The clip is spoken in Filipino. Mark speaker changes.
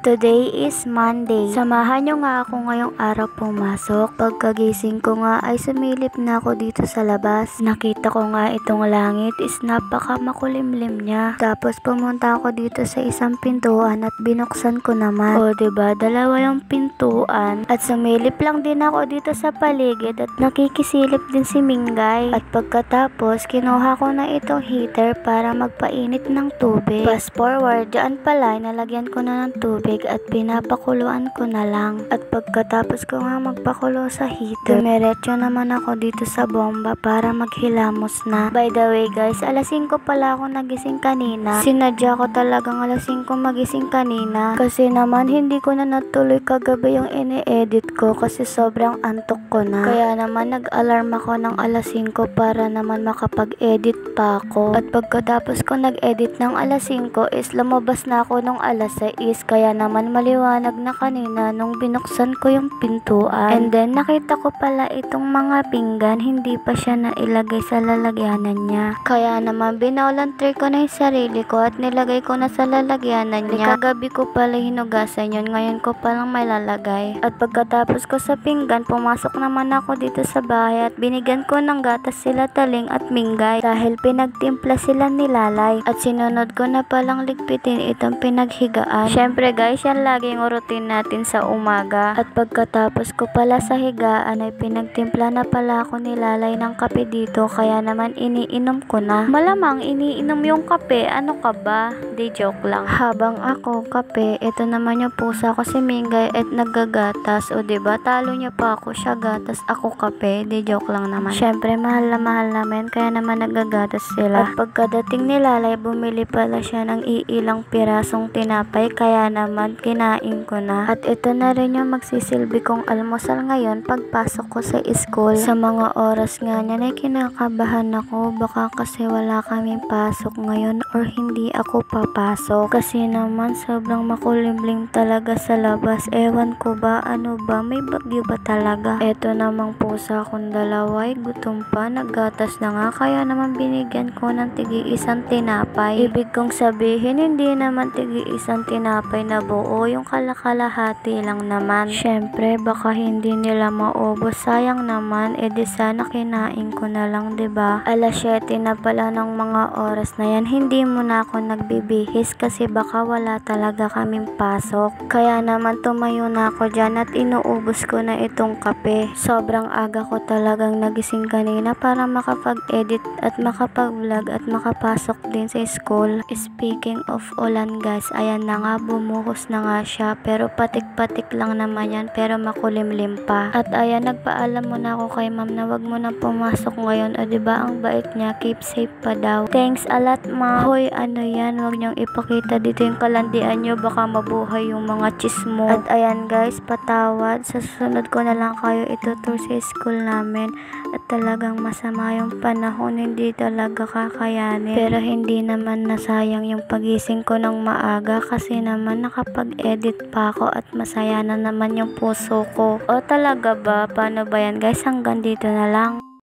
Speaker 1: Today is Monday. Samahan nyo nga ako ngayong araw pumasok. Pagkagising ko nga ay sumilip na ako dito sa labas. Nakita ko nga itong langit is napaka makulimlim niya. Tapos pumunta ako dito sa isang pintuan at binuksan ko naman. O diba, dalawa yung pintuan. At sumilip lang din ako dito sa paligid at nakikisilip din si Mingay. At pagkatapos, kinuha ko na itong heater para magpainit ng tubig. Fast forward, dyan pala, nalagyan ko na ng tubig at pinapakuluan ko na lang. At pagkatapos ko nga magpakulo sa heater, dumiretso naman ako dito sa bomba para maghilamos na. By the way guys, alas 5 pala ako nagising kanina. Sinadya ko talagang alas 5 magising kanina kasi naman hindi ko na natuloy kagabi yung ini-edit ko kasi sobrang antok ko na. Kaya naman nag-alarm ako ng alas 5 para naman makapag-edit pa ako. At pagkatapos ko nag-edit ng alas 5 is lumabas na ako ng alas 6 kaya naman maliwanag na kanina nung binuksan ko yung pintuan. And then nakita ko pala itong mga pinggan, hindi pa siya nailagay sa lalagyanan niya. Kaya naman binolunteer ko na yung sarili ko at nilagay ko na sa lalagyanan niya. Kagabi ko pala hinugasan yun, ngayon ko palang may lalagay. At pagkatapos ko sa pinggan, pumasok naman ako dito sa bahay at binigyan ko ng gatas sila Taling at Mingay dahil pinagtimpla sila ni Lalay. At sinunod ko na palang ligpitin itong pinaghigaan. Syempre guys, yan laging routine natin sa umaga. At pagkatapos ko pala sa higaan ay pinagtimpla na pala ako ni Lalay ng kape dito, kaya naman iniinom ko na. Malamang iniinom yung kape, ano ka ba? Di joke lang. Habang ako kape, ito naman yung pusa ko si Mingay at naggagatas. O diba, talo niya pa ako, siya gatas, ako kape. Di joke lang naman. Syempre mahal namin, kaya naman naggagatas sila. At pagkadating ni Lalay, bumili pala siya ng iilang pirasong tinapay, kaya naman kinain ko na. At ito na rin yung magsisilbi kong almusal ngayon pagpasok ko sa school. Sa mga oras nga niyan ay kinakabahan ako, baka kasi wala kaming pasok ngayon or hindi ako papasok. Kasi naman sobrang makulimlim talaga sa labas. Ewan ko ba, ano ba, may bagyo ba talaga? Ito namang pusa kong dalawa ay gutom pa, naggatas na nga, kaya naman binigyan ko ng tigi-isang tinapay. Ibig kong sabihin, hindi naman tigi-isang tinapay na buo, yung kalakalahati lang naman. Syempre baka hindi nila maubos, sayang naman, edi sana kinain ko na lang, diba? Alas 7 na pala ng mga oras na yan, hindi mo na ako nagbibihis kasi baka wala talaga kaming pasok. Kaya naman tumayo na ako dyan at inuubos ko na itong kape. Sobrang aga ko talagang nagising kanina para makapag-edit at makapag-vlog at makapasok din sa school. Speaking of ulan guys, ayan na nga, bumuhos na nga siya, pero patik-patik lang naman yan, pero makulimlim pa. At ayan, nagpaalam muna ako kay ma'am na wag mo na pumasok ngayon, o diba ang bait niya, keep safe pa daw. Thanks a lot ma'am. Hoy, ano yan, wag niyong ipakita dito yung kalandian niyo, baka mabuhay yung mga chismo. At ayan guys, patawad, sa susunod ko na lang kayo itutur sa school namin. At talagang masama yung panahon, hindi talaga kakayanin. Pero hindi naman nasayang yung pagising ko ng maaga kasi naman nakapag-edit pa ako at masaya na naman yung puso ko. O talaga ba? Paano ba yan guys? Hanggang dito na lang.